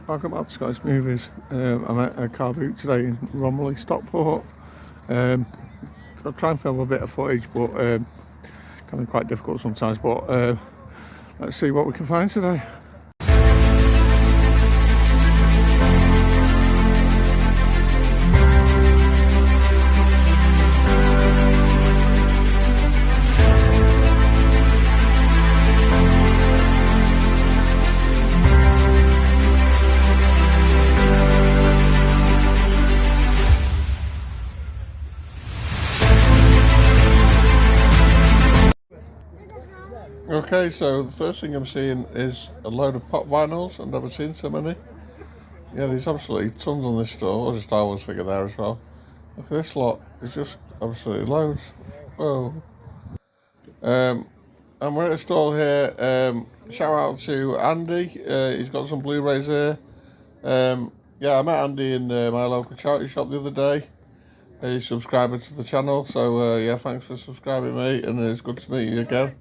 Welcome back to Scottish Movies. I'm at Carboot today in Romilly, Stockport. I'll try and film a bit of footage, but can be quite difficult sometimes. But let's see what we can find today. Okay, so the first thing I'm seeing is a load of pop vinyls. I've never seen so many. Yeah, there's absolutely tons on this store. There's a Star Wars figure there as well. Look at this lot. There's just absolutely loads. Whoa. And we're at a stall here. Shout out to Andy. He's got some Blu-rays here. Yeah, I met Andy in my local charity shop the other day. He's a subscriber to the channel. So yeah, thanks for subscribing, mate. And it's good to meet you again.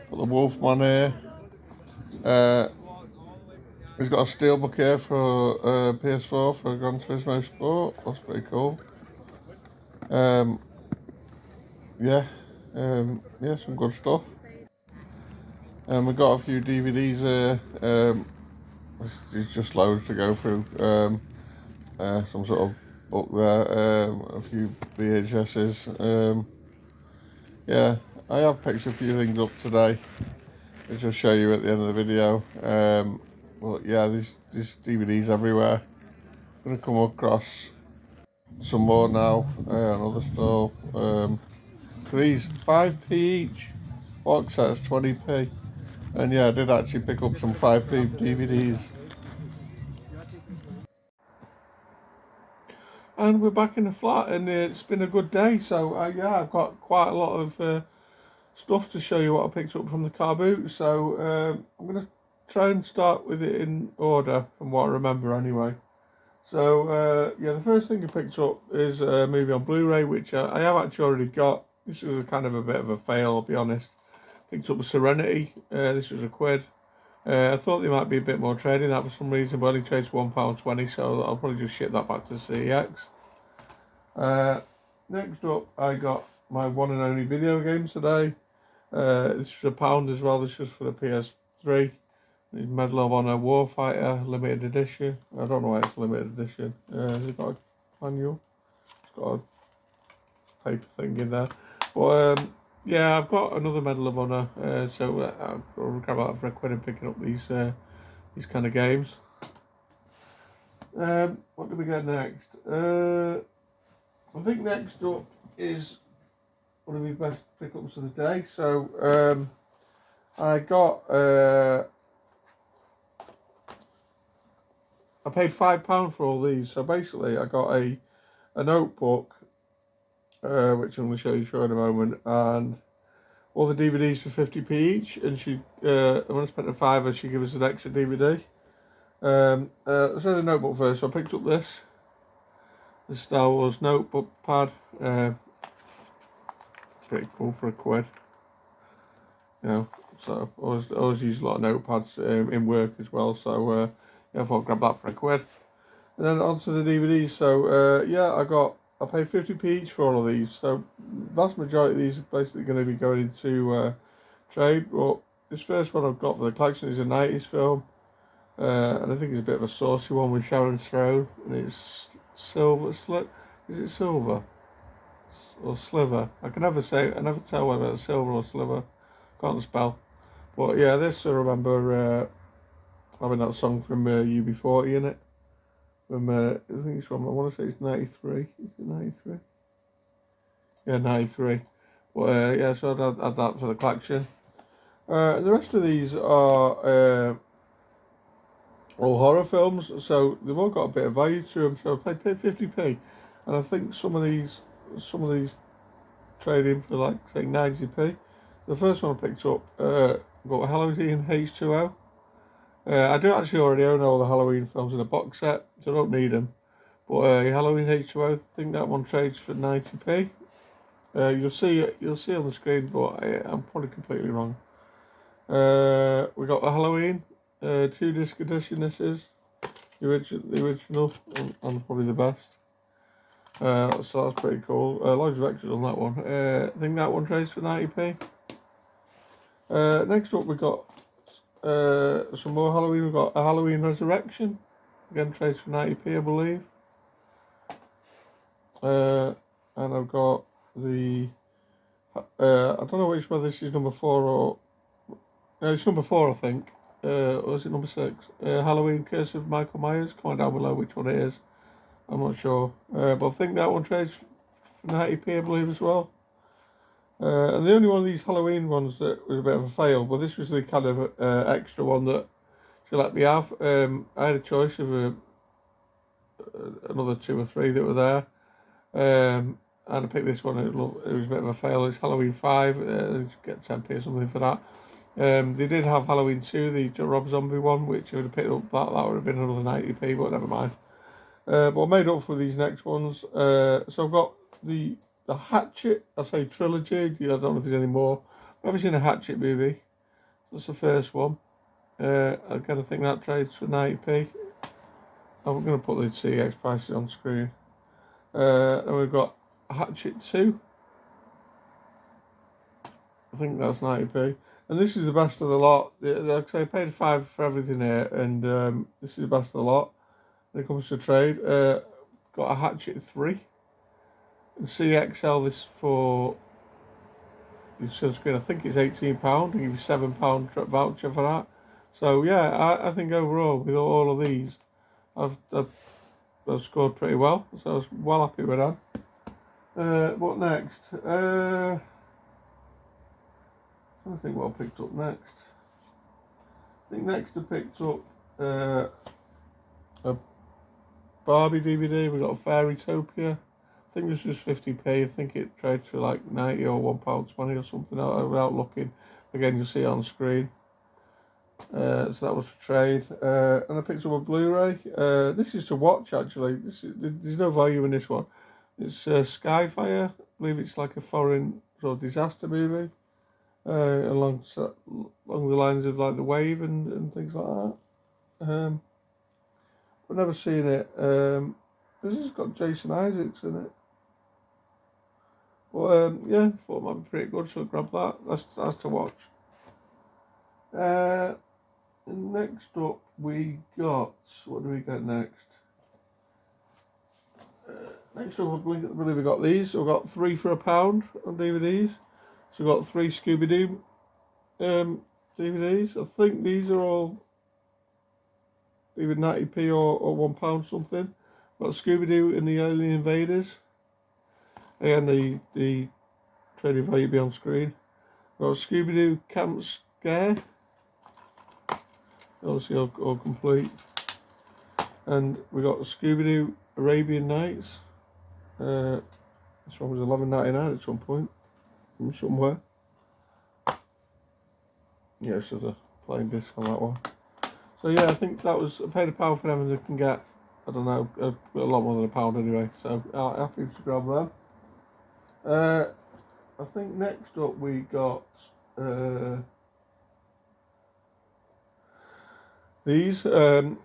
Got the Wolfman here. He's got a steelbook here for PS4 for Gran Turismo Sport. That's pretty cool. Yeah, some good stuff. We've got a few DVDs here. There's just loads to go through. Some sort of book there. A few VHSs. Yeah. I have picked a few things up today, which I'll show you at the end of the video. But yeah, there's DVDs everywhere. I'm going to come across some more now. Another store. These 5p each. Box sets 20p. And yeah, I did actually pick up some 5p DVDs. And we're back in the flat, and it's been a good day. So yeah, I've got quite a lot of stuff to show you what I picked up from the Carboot. So I'm going to try and start with it in order from what I remember anyway. So yeah, the first thing I picked up is a movie on Blu-ray, which I have actually already got. This was kind of a bit of a fail, I'll be honest. Picked up Serenity. This was £1. I thought there might be a bit more trading that for some reason, but only trades £1.20, so I'll probably just ship that back to CEX. Next up, I got my one and only video games today. This is £1 as well. This is for the PS3. It's Medal of Honor Warfighter limited edition. I don't know why it's limited edition. Has it got a manual? It's got a paper thing in there. But yeah, I've got another Medal of Honor. So I'll grab out for £1 and picking up these kind of games. What do we get next? I think next up is one of my best pickups of the day. So I got I paid £5 for all these. So basically I got a notebook, which I'm going to show you in a moment, and all the DVDs for 50p each. And she when I spent a £5, she gave us an extra DVD. Let's show the notebook first. So I picked up this Star Wars notebook pad. Pretty cool for £1, you know. So I always use a lot of notepads in work as well. So yeah, I thought I'd grab that for £1. And then onto the DVDs. So yeah, I paid 50p each for all of these. So vast majority of these are basically going to be going into trade. But this first one I've got for the collection is a 90s film, and I think it's a bit of a saucy one with Sharon Stone, and it's silver. Is it silver? Or sliver? I never tell whether it's silver or sliver. Can't spell. But yeah, this I remember having that song from UB40 in it. From I think it's from, I want to say it's 93. Is it 93? Yeah, 93. But yeah, so I'd add that for the collection. The rest of these are all horror films, so they've all got a bit of value to them. So I paid 50p, and I think some of these trade in for like say 90p. The first one I picked up got Halloween H2O. I do actually already own all the Halloween films in a box set, so I don't need them. But Halloween H2O, I think that one trades for 90p. You'll see on the screen, but I'm probably completely wrong. We got the Halloween 2-disc edition. This is the original, and probably the best. So that's pretty cool. Loads of extras on that one. I think that one trades for 90p. Next up we got some more Halloween. We've got a Halloween Resurrection. Again trades for 90p, I believe. And I've got the I don't know which one this is, number 4 or it's number 4 I think. Or is it number 6? Halloween Curse of Michael Myers. Comment down below which one it is. I'm not sure, but I think that one trades for 90p, I believe, as well. And the only one of these Halloween ones that was a bit of a fail, but this was the kind of extra one that she let me have. I had a choice of another 2 or 3 that were there, and I picked this one. It was a bit of a fail. It's Halloween 5. You get 10p or something for that. They did have Halloween 2, the Rob Zombie one, which if I would have picked up that would have been another 90p, but never mind. But I made up for these next ones. So I've got the Hatchet, I say trilogy. I don't know if there's any more. I've never seen a Hatchet movie. That's the first one. Again, I think that trades for 90p. I'm going to put the CX prices on screen. And we've got Hatchet 2. I think that's 90p. And this is the best of the lot. Like I say, I paid £5 for everything here, and this is the best of the lot. When it comes to trade, got a Hatchet 3 and CXL this for your sunscreen. I think it's £18. I give you £7 voucher for that. So yeah, I think overall with all of these, I've scored pretty well. So I was well happy with that. What next? I don't think what I picked up next. I think next I picked up a Barbie DVD. We got a Fairytopia. I think this was 50p. I think it trades for like 90 or £1.20 or something without looking. Again, you'll see it on screen. So that was for trade. And I picked up a Blu-ray. This is to watch actually. There's no value in this one. It's Skyfire. I believe it's like a foreign sort of disaster movie. Along the lines of like The Wave and things like that. I've never seen it. This has got Jason Isaacs in it. But yeah, thought it might be pretty good, so I grabbed that. That's to watch. Next up we got, what do we get next? Next up I believe we got these. So we've got 3 for £1 on DVDs. So we've got 3 Scooby-Doo DVDs. I think these are all either 90p or £1 something. Got Scooby-Doo and the Alien Invaders. Again, the trading value will be on screen. Got Scooby-Doo Camp Scare. Obviously all complete. And we got Scooby-Doo Arabian Nights. This one was $11.99 at some point. From somewhere. Yeah, so there's a plain disc on that one. So yeah, I think that was, I paid £1 for them, and they can get, I don't know, a lot more than £1 anyway. So happy to grab them. I think next up we got these. There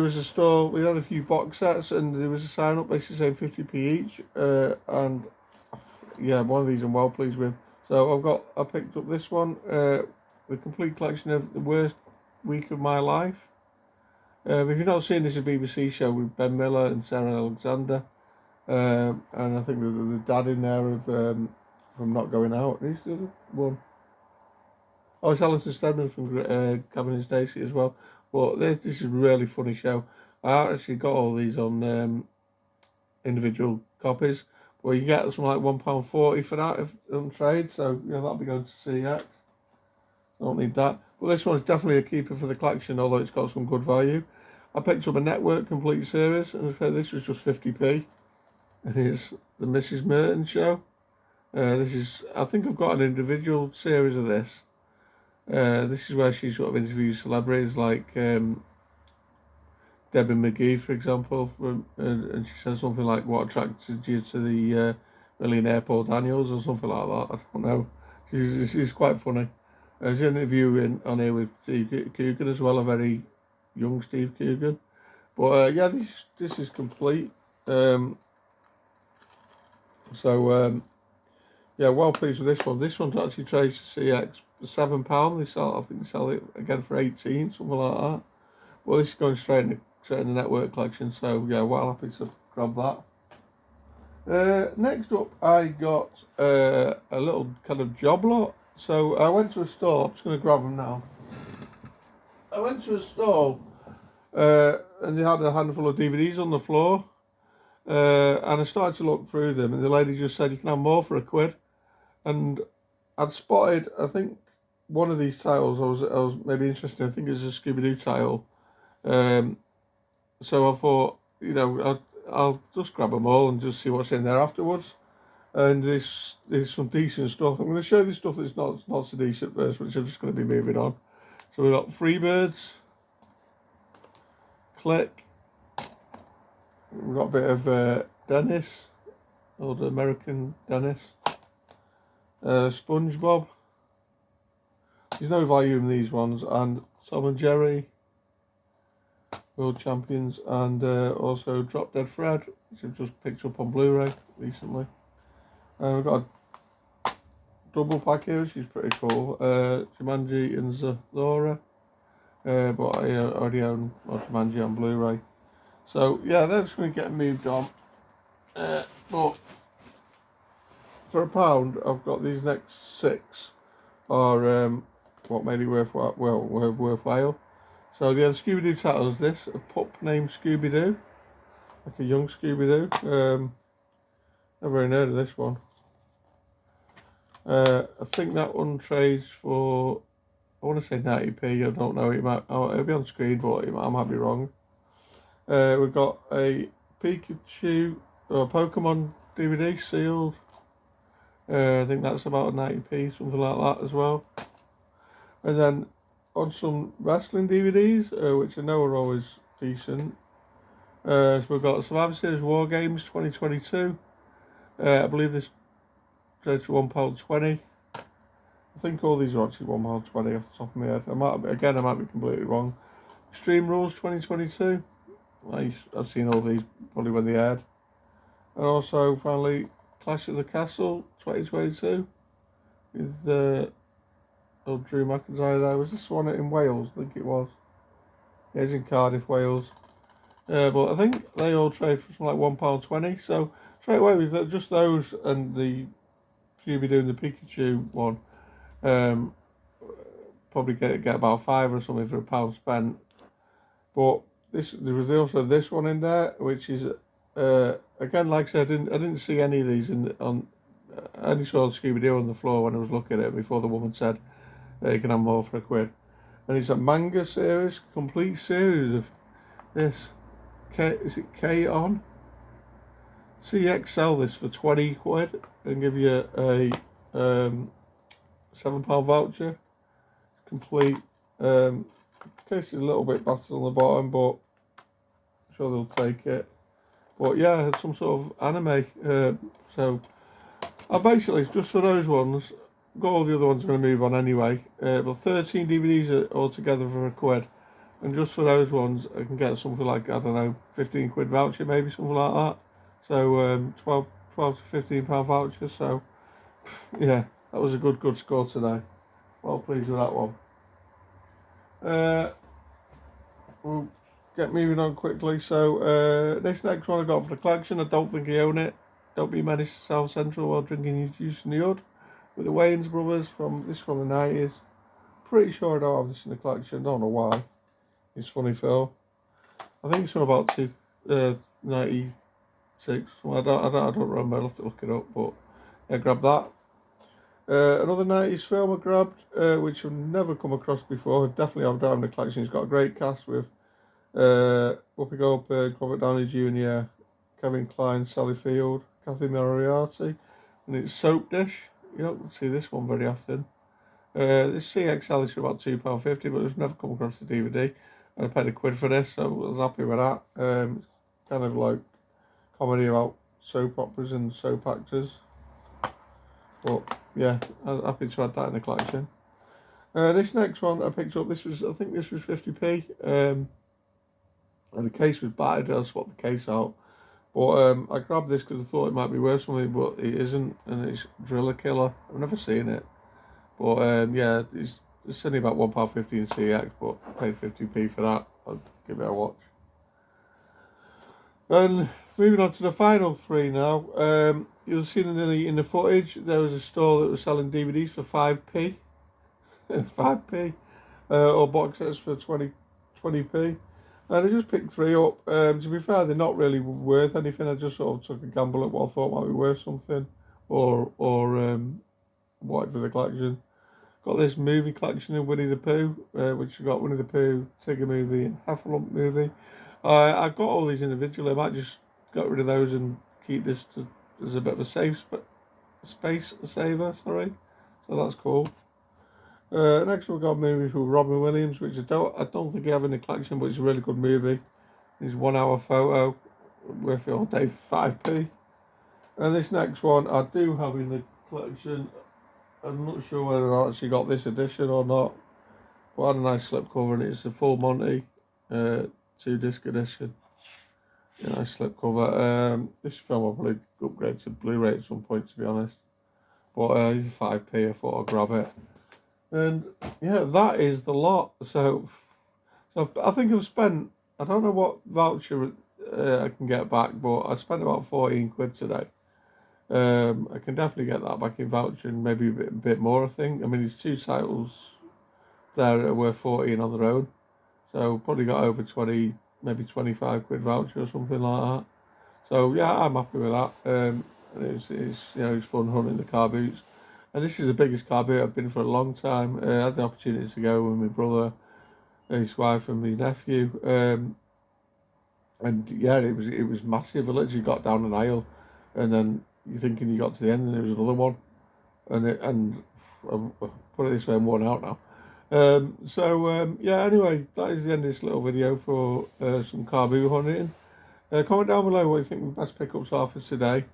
was a store, we had a few box sets, and there was a sign up basically saying 50p each. And yeah, one of these I'm well pleased with. So I picked up this one, the complete collection of The Worst Week of My Life. If you've not seen this, a BBC show with Ben Miller and Sarah Alexander, and I think the dad in there of from Not Going Out. Who's the other one? Oh, it's Alison Steadman from Gavin and Stacey as well. But this is a really funny show. I actually got all these on individual copies. Well, you get something like £1.40 for that if on trade, so yeah, that'll be going to CX. Don't need that. But this one's definitely a keeper for the collection, although it's got some good value. I picked up a Network complete series, and I said this was just 50p. And it's the Mrs. Merton show. This is, I think I've got an individual series of this. This is where she sort of interviews celebrities like Debbie McGee, for example, and she says something like, "What attracted you to the millionaire Paul Daniels?" or something like that. I don't know. She's quite funny. There's an interview on here with Steve Coogan as well, a very young Steve Coogan. But yeah, this is complete. Yeah, well pleased with this one. This one's actually trades to CX for £7. They sell, I think they sell it again for 18, something like that. Well, this is going straight in the network collection, so yeah, well happy to grab that. Next up, I got a little kind of job lot. So I went to a store. I'm just going to grab them now. I went to a store, and they had a handful of DVDs on the floor. And I started to look through them, and the lady just said, "You can have more for £1." And I'd spotted, I think, one of these titles I was maybe interested in. I think it's a Scooby-Doo title. So I thought, you know, I'll just grab them all and just see what's in there afterwards. And there's some decent stuff. I'm going to show you stuff that's not so decent first, which I'm just going to be moving on. So we've got Freebirds, Click. We've got a bit of Dennis, old American Dennis. SpongeBob. There's no value in these ones, and Tom and Jerry, World Champions, and also Drop Dead Fred, which I've just picked up on Blu-ray recently. We've got a double pack here, which is pretty cool. Jumanji and Zathura, but I already own Jumanji on Blu-ray. So yeah, that's going to get moved on. But for £1, I've got these next 6 are what made it worthwhile. So the other Scooby-Doo title is this, a pup named Scooby-Doo, like a young Scooby-Doo. Never even heard of this one. I think that one trades for, I want to say 90p, I don't know, it'll be on screen, but I might be wrong. We've got a Pikachu, or Pokemon DVD sealed. I think that's about a 90p, something like that as well. And then on some wrestling DVDs, which I know are always decent. So we've got Survivor Series War Games 2022. I believe this trades for £1.20. I think all these are actually £1.20 off the top of my head. I might be completely wrong. Extreme Rules 2022. I've seen all these probably when they aired. And also finally Clash of the Castle 2022 with old Drew McIntyre there. Was this one in Wales? I think it was. Yeah, it's in Cardiff, Wales. But I think they all trade for something like £1.20. So straight away with just those and the Scooby-Doo and the Pikachu one, probably get about 5 or something for £1 spent. But there was also this one in there, which is again, like I said, I didn't see any of these I only saw Scooby-Doo on the floor when I was looking at it before the woman said you can have more for £1. And it's a manga series, complete series of this. Is it K-On? CX sell this for £20 and give you a £7 voucher. Complete. Case is a little bit battered on the bottom, but I'm sure they'll take it. But yeah, it's some sort of anime. So I basically, just for those ones, got all the other ones I'm going to move on anyway. But 13 DVDs altogether for £1. And just for those ones, I can get something like, I don't know, £15 voucher, maybe something like that. So 12 to £15 voucher. So yeah, that was a good score today. Well pleased with that one. We'll get moving on quickly. So this next one I got for the collection. I don't think I own it. Don't Be Menace to South Central while drinking your juice in the hood, with the Wayans brothers from the 90s. Pretty sure I don't have this in the collection. Don't know why. It's funny, Phil. I think it's from about 96. Well, I don't remember. I'll have to look it up. But yeah, grab that. Another 90s film I grabbed, which I've never come across before. Definitely have down in the collection. It's got a great cast with Whoopi Goldberg, Robert Downey Jr., Kevin Kline, Sally Field, Kathy Moriarty, and it's Soap Dish. You don't see this one very often. This CXL is for about £2.50, but I've never come across the DVD. And I paid £1 for this, so I was happy with that. It's kind of like comedy about soap operas and soap actors. But yeah, I'm happy to add that in the collection. This next one I picked up. I think this was 50p. and the case was battered. I swapped the case out. But I grabbed this because I thought it might be worth something, but it isn't, and it's Driller Killer. I've never seen it. But yeah, it's only about £1.50 in CX, but I paid 50p for that. I'll give it a watch. And moving on to the final three now. You'll see in the footage, there was a store that was selling DVDs for 5p. 5p. Or box sets for 20p. And I just picked three up. To be fair, they're not really worth anything. I just sort of took a gamble at what I thought might be worth something. Or wanted for the collection. Got this movie collection of Winnie the Pooh, which I got Winnie the Pooh, Tigger movie, and Heffalump movie. I've got all these individually. I might just get rid of those and keep this as a bit of a space saver. Sorry, so that's cool. Next we've got a movie from Robin Williams, which I don't think I have in the collection, but it's a really good movie. It's 1 hour photo, worth it all day for 5p. And this next one I do have in the collection. I'm not sure whether I actually got this edition or not, but I had a nice slipcover, and it's a Full Monty 2-disc edition. Yeah, nice slipcover. This film I'll probably upgrade to Blu-ray at some point, to be honest. But it's 5p, I thought I'd grab it. And yeah, that is the lot. So I think I've spent, I don't know what voucher I can get back, but I spent about 14 quid today. I can definitely get that back in voucher, and maybe a bit more, I think. I mean, there's two titles there that are worth 14 on their own. So probably got over 20, maybe 25 quid voucher or something like that. So yeah, I'm happy with that. And it's fun hunting the car boots. And this is the biggest car boot I've been for a long time. I had the opportunity to go with my brother, his wife, and my nephew. And yeah, it was massive. I literally got down an aisle, and then you're thinking you got to the end, and there was another one. And put it this way, I'm worn out now. Yeah, anyway, that is the end of this little video for some car boot hunting. Comment down below what you think the best pickups are for today.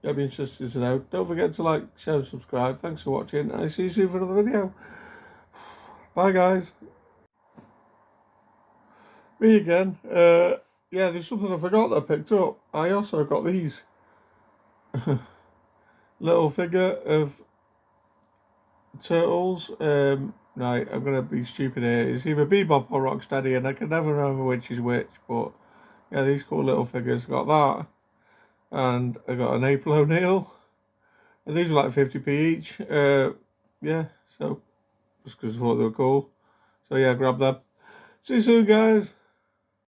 I'd be interested to know. Don't forget to like, share, and subscribe. Thanks for watching, and I'll see you soon for another video. Bye, guys. Me again. Yeah, there's something I forgot that I picked up. I also got these. Little figure of turtles. Right, I'm going to be stupid here. It's either Bebop or Rocksteady, and I can never remember which is which. But yeah, these cool little figures. Got that. And I got an April O'Neil, and these were like 50p each. Yeah, so just because I thought they were cool. So yeah, grab them. See you soon, guys.